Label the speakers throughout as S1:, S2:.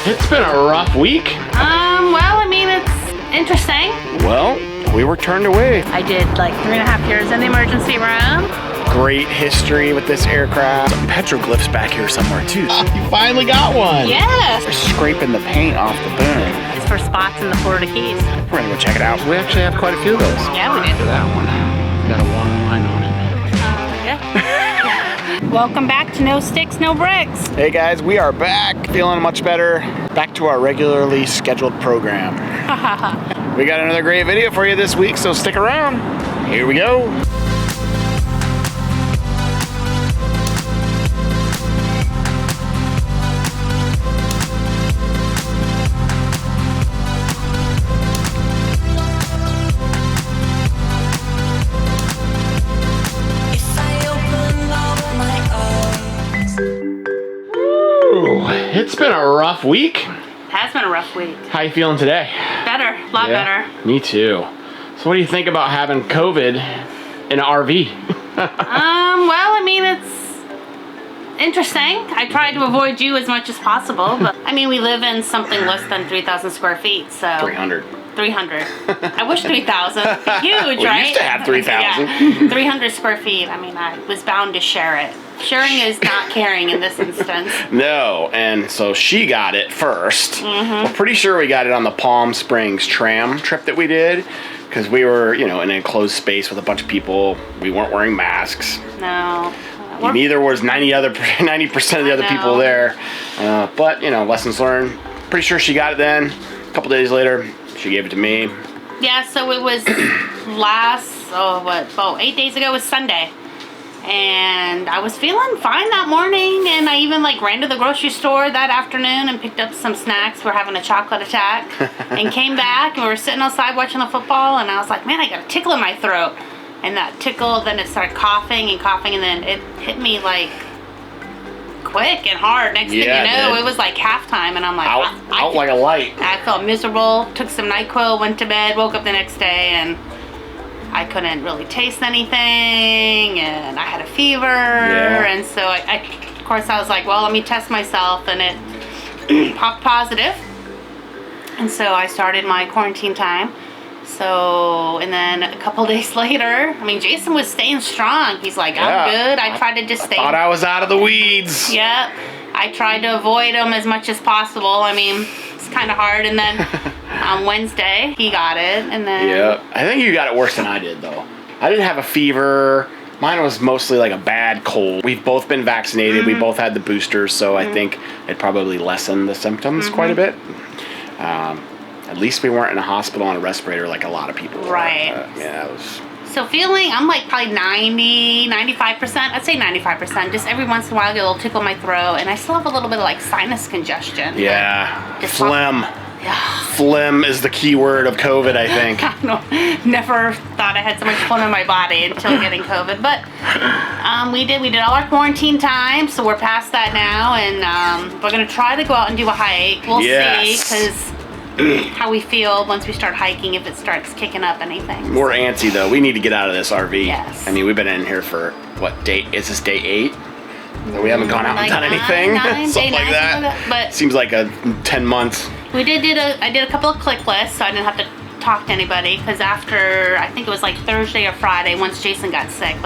S1: It's been a rough week.
S2: Well, I mean, it's interesting.
S1: Well, we were turned away.
S2: I did like 3.5 years in the emergency room.
S1: Great history with this aircraft. Some petroglyphs back here somewhere too. You finally got one.
S2: Yes.
S1: We're scraping the paint off the boom.
S2: It's for spots in the Florida Keys.
S1: We're gonna go check it out. We actually have quite a few of those.
S2: Yeah, we did.
S1: That one got a water line on it.
S2: Yeah. Welcome back to No Sticks, No Bricks.
S1: Hey guys, we are back. Feeling much better. Back to our regularly scheduled program. We got another great video for you this week, so stick around. Here we go. It's been a rough week.
S2: It has been a rough week.
S1: How you feeling today?
S2: Better, a lot better.
S1: Me too. So what do you think about having COVID in an RV?
S2: Well, I mean, it's interesting. I tried to avoid you as much as possible, but I mean, we live in something less than 3,000 square feet, so
S1: 300.
S2: 300. I wish 3,000. Huge,
S1: We
S2: right?
S1: used to have 3,000.
S2: Yeah. 300 square feet. I mean, I was bound to share it. Sharing is not caring in this instance.
S1: No, and so she got it first. We're pretty sure we got it on the Palm Springs tram trip that we did, because we were, in an enclosed space with a bunch of people. We weren't wearing masks.
S2: No.
S1: Neither was 90% of the other people there. But, lessons learned. Pretty sure she got it then. A couple days later, she gave it to me.
S2: Yeah, so it was 8 days ago was Sunday. And I was feeling fine that morning, and I even ran to the grocery store that afternoon and picked up some snacks. We're having a chocolate attack, and came back, and we were sitting outside watching the football, and I was like, man, I got a tickle in my throat. And that tickle, then it started coughing, and then it hit me quick and hard. Next thing you know, it was halftime, and I'm like,
S1: out like a light.
S2: I felt miserable, took some NyQuil, went to bed, woke up the next day, and I couldn't really taste anything, and I had a fever, and so of course I was like, well, let me test myself, and it popped positive, and so I started my quarantine time. So, and then a couple days later, I mean, Jason was staying strong. He's like, I'm good. I tried to just stay.
S1: Thought I was out of the weeds.
S2: Yeah, I tried to avoid him as much as possible. I mean, it's kind of hard, and then on Wednesday, he got it, and then...
S1: Yeah, I think you got it worse than I did, though. I didn't have a fever. Mine was mostly a bad cold. We've both been vaccinated. We both had the boosters, so I think it probably lessened the symptoms quite a bit. At least we weren't in a hospital on a respirator like a lot of people were.
S2: Right.
S1: Yeah, it was...
S2: So feeling, I'm probably 90, 95%. I'd say 95%. Just every once in a while I get a little tickle in my throat, and I still have a little bit of sinus congestion.
S1: Yeah,
S2: Just
S1: phlegm.
S2: Yeah.
S1: Phlegm is the key word of COVID, I think.
S2: Never thought I had so much phlegm in my body until getting COVID. But we did all our quarantine time, so we're past that now, and we're gonna try to go out and do a hike. We'll see, because how we feel once we start hiking, if it starts kicking up anything.
S1: We're antsy though. We need to get out of this RV.
S2: Yes.
S1: I mean, we've been in here for what date? Is this day 8? We haven't gone out and done anything. Something like that.
S2: But
S1: seems like 10 months.
S2: I did a couple of click lists, so I didn't have to talk to anybody, because after, I think it was Thursday or Friday, once Jason got sick,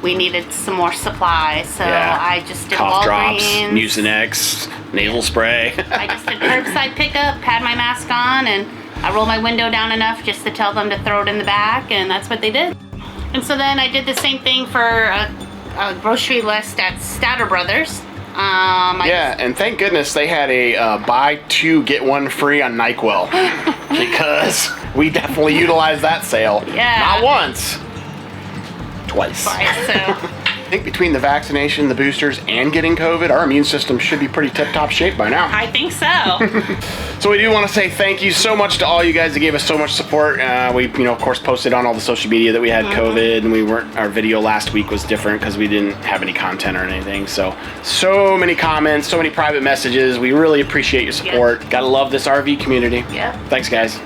S2: we needed some more supplies, so I just did
S1: cough drops,
S2: Walgreens.
S1: Mucinex, nasal spray.
S2: I just did curbside pickup, had my mask on, and I rolled my window down enough just to tell them to throw it in the back, and that's what they did. And so then I did the same thing for a grocery list at Statter Brothers.
S1: And thank goodness they had a buy 2 get 1 free on NyQuil, because we definitely utilized that sale.
S2: Yeah.
S1: Not once. Twice.
S2: So
S1: I think between the vaccination, the boosters, and getting COVID, our immune system should be pretty tip-top shape by now.
S2: I think so.
S1: So we do want to say thank you so much to all you guys that gave us so much support. We, of course, posted on all the social media that we had COVID, and our video last week was different because we didn't have any content or anything. So many comments, so many private messages. We really appreciate your support. Gotta love this RV community.
S2: Yeah.
S1: Thanks, guys.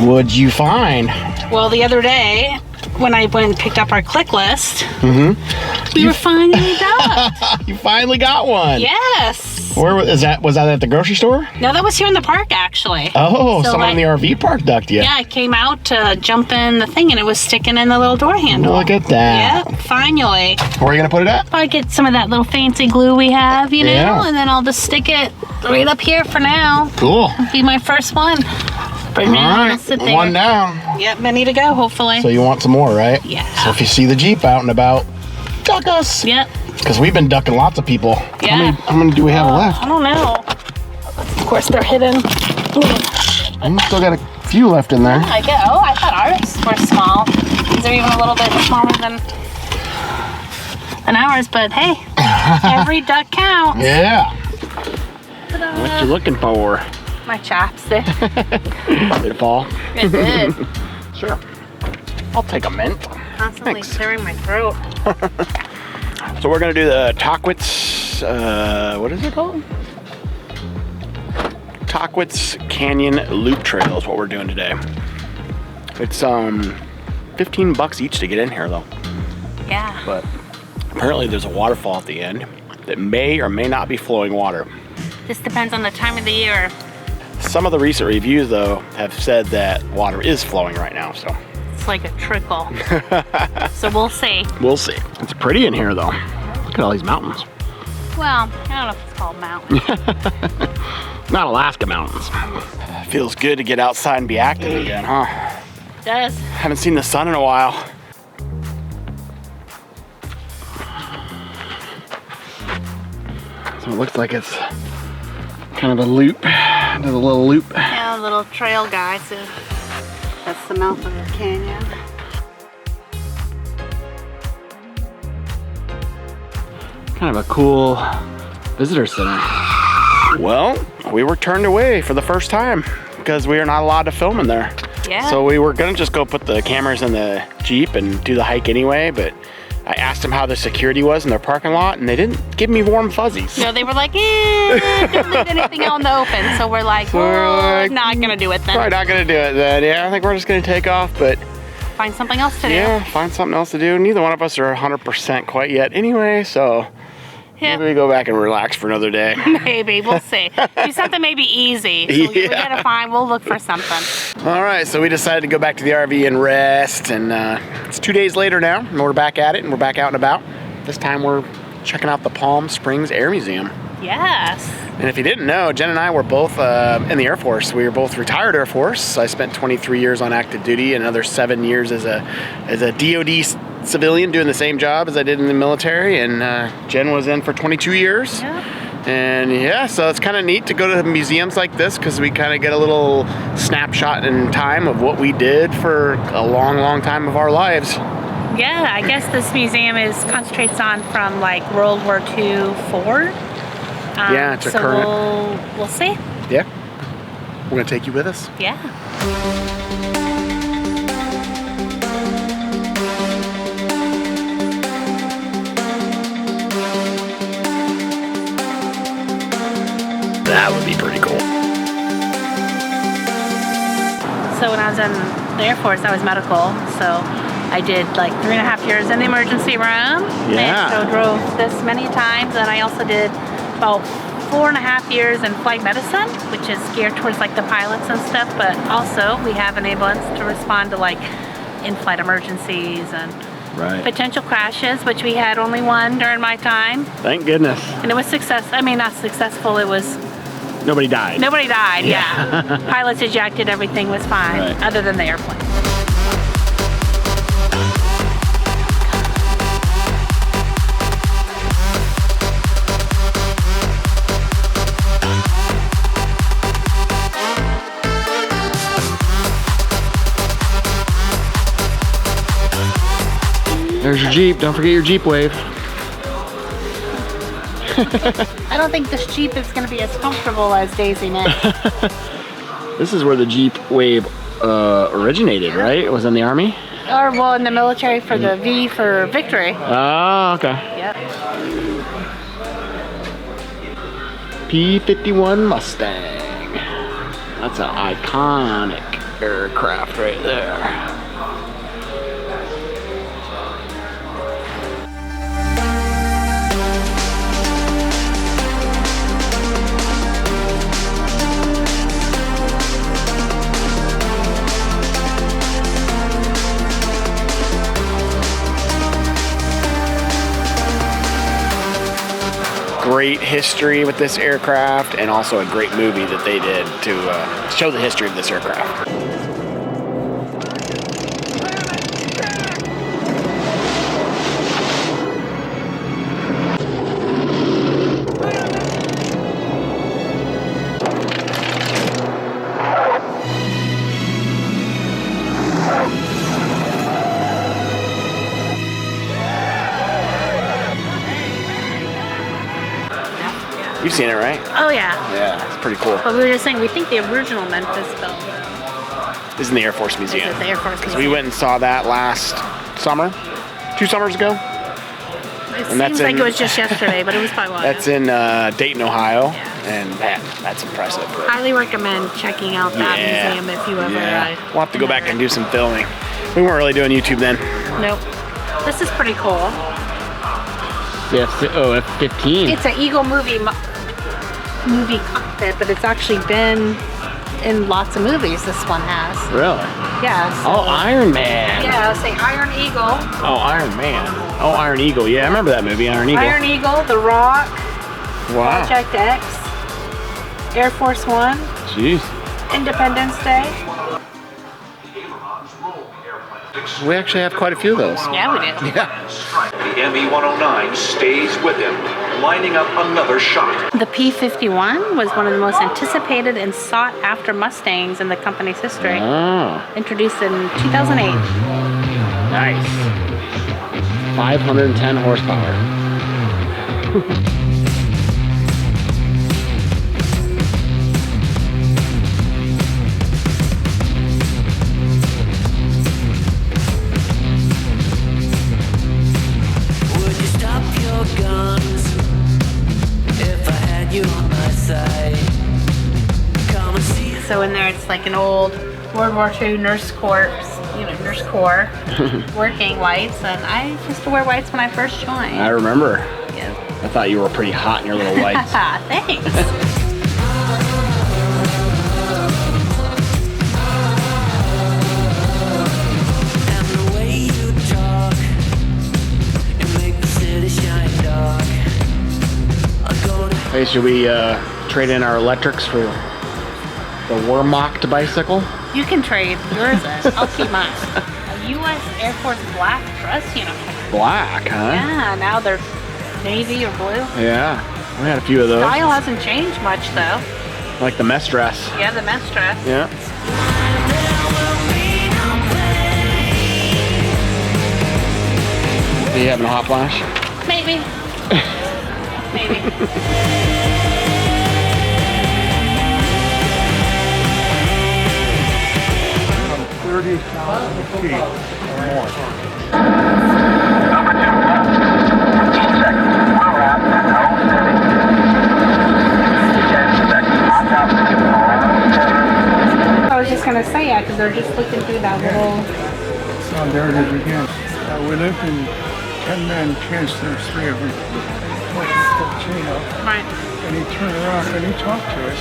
S1: What'd you find?
S2: Well, the other day, when I went and picked up our click list, we were finally done.
S1: You finally got one.
S2: Yes.
S1: Where was that? Was that at the grocery store?
S2: No, that was here in the park, actually.
S1: Oh, so someone in the RV park ducked you.
S2: Yeah, I came out to jump in the thing, and it was sticking in the little door handle.
S1: Look at that.
S2: Yep, finally.
S1: Where are you going to put it at?
S2: Probably get some of that little fancy glue we have, you know,
S1: Yeah.
S2: and then I'll just stick it right up here for now.
S1: Cool.
S2: Be my first one. But
S1: All
S2: now
S1: right,
S2: I'll sit there.
S1: one down.
S2: Yep, many to go, hopefully.
S1: So you want some more, right?
S2: Yeah.
S1: So if you see the Jeep out and about, duck us.
S2: Yep.
S1: Because we've been ducking lots of people.
S2: Yeah.
S1: How many do we have left?
S2: I don't know. Of course, they're hidden.
S1: Still got a few left in there.
S2: I get. Oh, I thought ours were small. These are even a little bit smaller than ours, but hey, every duck counts.
S1: Yeah.
S2: Ta-da.
S1: What you looking for?
S2: My chopstick.
S1: Did it fall?
S2: It did.
S1: Sure. I'll take a mint.
S2: Constantly
S1: Thanks.
S2: clearing my throat.
S1: So we're gonna do the Tockwitz, what is it called? Tockwitz Canyon Loop Trail is what we're doing today. It's $15 each to get in here though.
S2: Yeah.
S1: But apparently there's a waterfall at the end that may or may not be flowing water.
S2: This depends on the time of the year.
S1: Some of the recent reviews though have said that water is flowing right now, so.
S2: It's like a trickle. So we'll see.
S1: We'll see. It's pretty in here though. Look at all these mountains.
S2: Well, I don't know if it's called mountain.
S1: Not Alaska mountains. Feels good to get outside and be active again, huh?
S2: It does.
S1: Haven't seen the sun in a while. So it looks like it's kind of a loop. There's a little loop.
S2: Yeah, a little trail guy. So that's the mouth of the canyon.
S1: Kind of a cool visitor center. Well, we were turned away for the first time because we are not allowed to film in there.
S2: Yeah.
S1: So we were gonna just go put the cameras in the Jeep and do the hike anyway, but I asked them how the security was in their parking lot and they didn't give me warm fuzzies.
S2: No, they were like, don't leave anything out in the open. So we're like, not gonna do it then.
S1: Probably not gonna do it then. Yeah, I think we're just gonna take off, but
S2: Find something else to do.
S1: yeah, find something else to do. Neither one of us are 100% quite yet anyway, so
S2: Yeah.
S1: maybe we go back and relax for another day.
S2: Maybe, we'll see. Do something maybe easy. So we gotta find, we'll look for something.
S1: All right, so we decided to go back to the RV and rest, and it's 2 days later now, and we're back at it, and we're back out and about. This time we're checking out the Palm Springs Air Museum.
S2: Yes.
S1: And if you didn't know, Jen and I were both in the Air Force. We were both retired Air Force. I spent 23 years on active duty, and another 7 years as a DoD civilian doing the same job as I did in the military, and Jen was in for 22 years.
S2: Yeah.
S1: And yeah, so it's kind of neat to go to museums like this because we kind of get a little snapshot in time of what we did for a long, long time of our lives.
S2: Yeah, I guess this museum concentrates on from like World War II forward.
S1: Yeah, it's a
S2: so
S1: current.
S2: We'll see.
S1: Yeah, we're gonna take you with us.
S2: Yeah.
S1: That would be pretty cool.
S2: So when I was in the Air Force, I was medical. So I did like 3.5 years in the emergency room.
S1: Yeah.
S2: And so drove this many times. And I also did about 4.5 years in flight medicine, which is geared towards like the pilots and stuff. But also we have an ambulance to respond to like in-flight emergencies and potential crashes, which we had only one during my time.
S1: Thank goodness.
S2: And it was not successful, it was...
S1: Nobody died.
S2: Nobody died, yeah. Pilots ejected, everything was fine, other than the airplane.
S1: There's your Jeep. Don't forget your Jeep wave.
S2: I don't think this Jeep is going to be as comfortable as Daisy May.
S1: This is where the Jeep wave originated, right? It was in the Army?
S2: Or, well, in the military for the V for victory.
S1: Oh, okay.
S2: Yep.
S1: P-51 Mustang. That's an iconic aircraft right there. great history with this aircraft, and also a great movie that they did to show the history of this aircraft. You've seen it, right?
S2: Oh yeah.
S1: Yeah, it's pretty cool.
S2: But we were just saying, we think the original Memphis built
S1: This is in the Air Force Museum.
S2: is at the Air Force
S1: Because we went and saw that last summer, 2 summers ago.
S2: It
S1: And that's
S2: seems like
S1: in-
S2: it was just yesterday, but it was probably a while
S1: That's
S2: ago.
S1: in Dayton, Ohio,
S2: Yeah.
S1: and man, that's impressive.
S2: Highly recommend checking out that museum if you ever.
S1: We'll have to go back and do some filming. We weren't really doing YouTube then.
S2: Nope. This is pretty cool.
S1: F-15.
S2: It's an Eagle movie cockpit, but it's actually been in lots of movies. This one has.
S1: Really?
S2: Yeah. So,
S1: Oh, Iron Man.
S2: yeah. Say Iron Eagle.
S1: Oh, Iron Man. Oh, Iron Eagle. Yeah, I remember that movie, Iron Eagle.
S2: Iron Eagle, The Rock,
S1: Wow.
S2: Project X, Air Force One,
S1: Jeez.
S2: Independence Day.
S1: We actually have quite a few of those.
S2: Yeah, we did.
S1: Yeah.
S3: The ME-109 stays with him, lining up another shot.
S2: The P-51 was one of the most anticipated and sought after Mustangs in the company's history.
S1: Oh,
S2: Introduced in 2008.
S1: nice. 510 horsepower.
S4: Would you stop your guns if I had you on my side? Come and see.
S2: So in there, it's like an old World War II nurse corps, nurse corps working whites, and I used to wear whites when I first joined.
S1: I remember.
S2: Yeah.
S1: I thought you were pretty hot in your little whites.
S2: Thanks.
S4: And the way you talk, you make the city shine dark. I'm gonna
S1: Hey, should we trade in our electrics for the Wehrmacht bicycle?
S2: You can trade yours in. I'll keep mine. A U.S. Air Force black dress uniform.
S1: Black, huh?
S2: Yeah, now they're navy or blue.
S1: Yeah. We had a few of those.
S2: Style hasn't changed much though.
S1: Like the mess dress.
S2: Yeah, the mess dress.
S1: Yeah. Are you having a hot flash?
S2: Maybe. Maybe. I was just gonna say, yeah, because they're just looking through that little.
S5: Oh, there it is again. We lived in 10-man tents. There's 3 of them. Pulled the chain up,
S2: Right.
S5: and he turned around and he talked to us.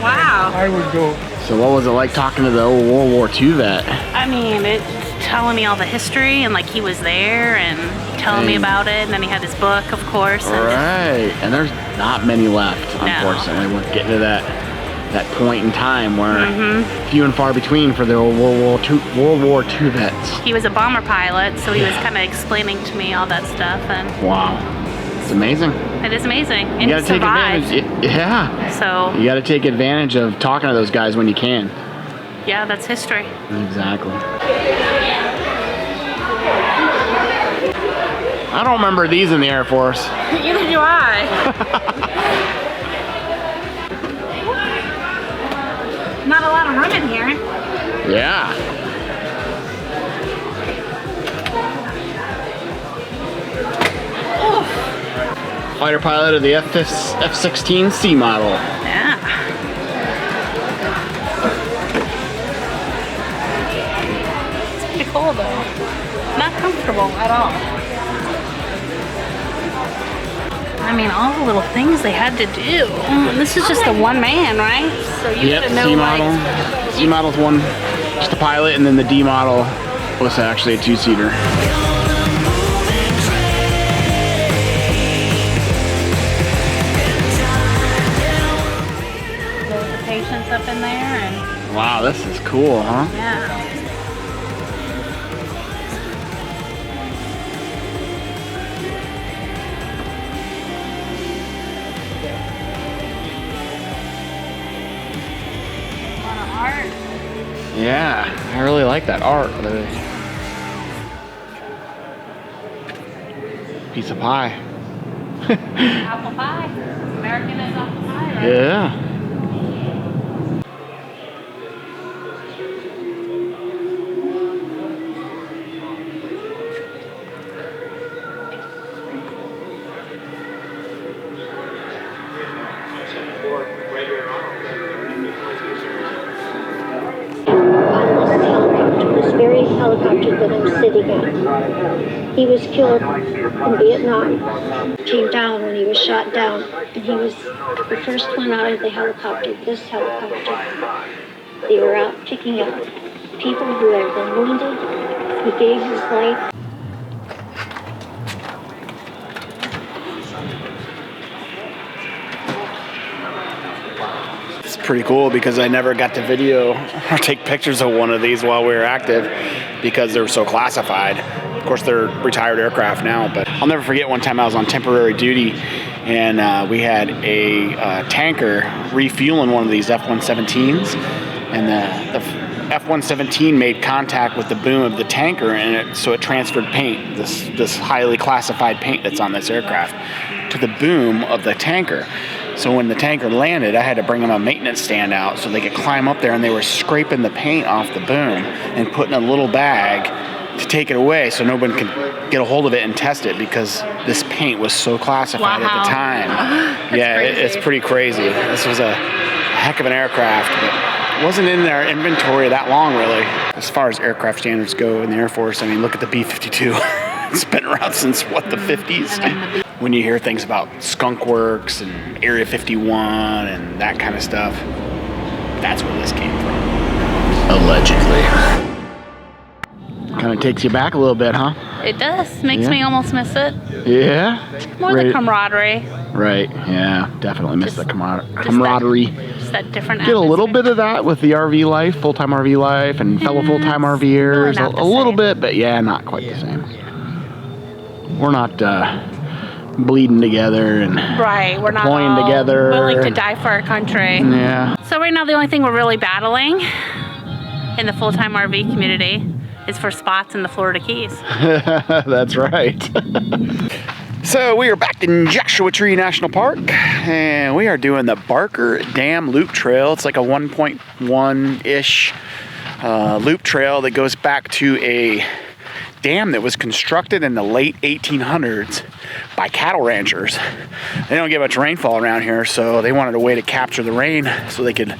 S2: Wow.
S5: I would go,
S1: So what was it like talking to the old World War II vet?
S2: I mean, it's telling me all the history and like he was there and telling me
S1: Dang.
S2: about it, and then he had his book, of course. And
S1: Right. And there's not many left,
S2: No.
S1: unfortunately. We're getting to that point in time where
S2: Mm-hmm.
S1: few and far between for the old World War II vets.
S2: he was a bomber pilot, so he was kind of explaining to me all that stuff, and
S1: Wow. It's amazing.
S2: it is amazing. And
S1: You
S2: he
S1: gotta take
S2: survived.
S1: advantage. Yeah.
S2: So
S1: You gotta take advantage of talking to those guys when you can.
S2: yeah, that's history.
S1: Exactly. I don't remember these in the Air Force.
S2: Neither do I. Not a lot of room in here.
S1: Yeah. Fighter pilot of the F-16C model.
S2: Yeah. It's pretty cool though. Not comfortable at all. I mean, all the little things they had to do. This is just a one man, right? So you
S1: Yep,
S2: should know,
S1: C
S2: like,
S1: model. C model's one, just a pilot, and then the D model was actually a 2-seater. cool, huh?
S2: Yeah. A lot of art.
S1: Yeah, I really like that art. Piece of pie.
S2: Apple pie. American is apple pie, right?
S1: Yeah.
S6: This very helicopter that I'm sitting in. He was killed in Vietnam. Came down when he was shot down, and he was the first one out of the helicopter, this helicopter. They were out picking up people who had been wounded. He gave his life.
S1: It's pretty cool because I never got to video or take pictures of one of these while we were active because they were so classified. Of course, they're retired aircraft now, but I'll never forget one time I was on temporary duty and we had a tanker refueling one of these F-117s, and the F-117 made contact with the boom of the tanker, and so it transferred paint, this highly classified paint that's on this aircraft, to the boom of the tanker. So when the tanker landed, I had to bring them a maintenance stand out so they could climb up there, and they were scraping the paint off the boom and putting a little bag to take it away so no one could get a hold of it and test it because this paint was so classified at the time. Yeah, it's pretty crazy. This was a heck of an aircraft, but it wasn't in their inventory that long, really. As far as aircraft standards go in the Air Force, I mean, look at the B-52. It's been around since, what, the 50s? When you hear things about Skunk Works and Area 51 and that kind of stuff, that's where this came from. Allegedly. Kind of takes you back a little bit, huh?
S2: It does. Makes me almost miss it.
S1: Yeah?
S2: More the camaraderie.
S1: Right, yeah. Definitely miss the camaraderie.
S2: Just that different
S1: Get a little bit of that with the RV life, full-time RV life, and fellow full-time RVers. A little bit, but yeah, not quite the same. We're not bleeding together and
S2: we're not
S1: deploying
S2: all
S1: together.
S2: Willing to die for our country.
S1: Yeah.
S2: So right now the only thing we're really battling in the full-time RV community is for spots in the Florida Keys.
S1: That's right. So we are back in Joshua Tree National Park, and we are doing the Barker Dam Loop Trail. It's like a 1.1-ish loop trail that goes back to a dam that was constructed in the late 1800s by cattle ranchers. They don't get much rainfall around here, so they wanted a way to capture the rain so they could,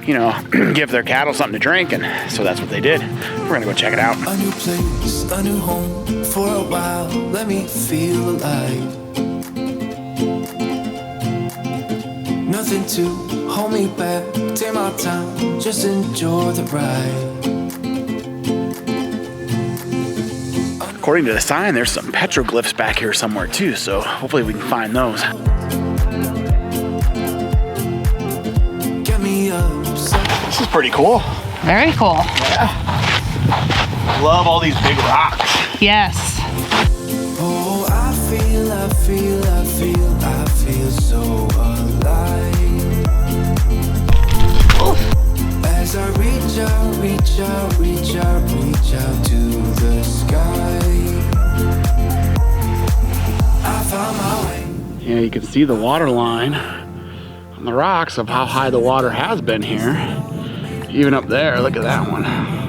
S1: you know, give their cattle something to drink, and so that's what they did. We're gonna go check it out.
S4: A new place, a new home for a while. Let me feel alive. Nothing to hold me back. Take my time, just enjoy the ride.
S1: According to the sign, there's some petroglyphs back here somewhere too, so hopefully we can find those.
S4: Get me up.
S1: This is pretty cool.
S2: Very cool.
S1: Love all these big rocks.
S2: Yes.
S4: Oh, I feel so alive. As I reach out to the sky. I found my way.
S1: Yeah, you can see the water line on the rocks of how high the water has been here. Even up there, look at that one.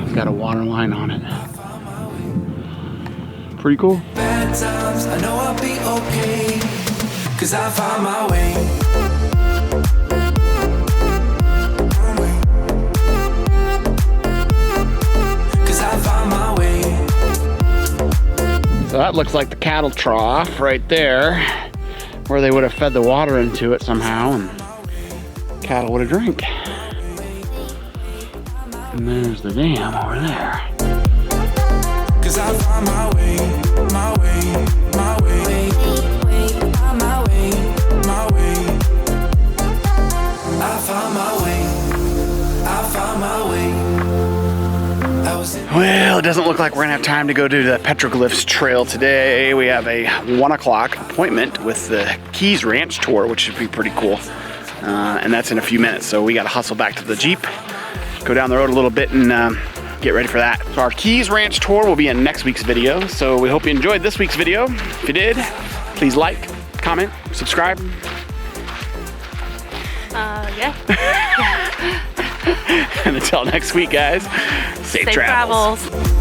S1: It's got a water line on it. Pretty cool.
S4: Bad times, I know I'll be okay. 'Cause I found my way.
S1: So that looks like the cattle trough right there, where they would have fed the water into it somehow and cattle would have drank. And there's the dam over there.
S4: 'Cause I found my way, my way, my way, my way, my way. I found my way, I found my way.
S1: doesn't look like we're gonna have time to go do the Petroglyphs Trail today. We have a 1 o'clock appointment with the Keys Ranch tour, which should be pretty cool. And that's in a few minutes, so we gotta hustle back to the Jeep, go down the road a little bit, and get ready for that. So our Keys Ranch tour will be in next week's video, so we hope you enjoyed this week's video. If you did, please like, comment, subscribe.
S2: Yeah.
S1: And until next week, guys, safe travels.
S2: Travels.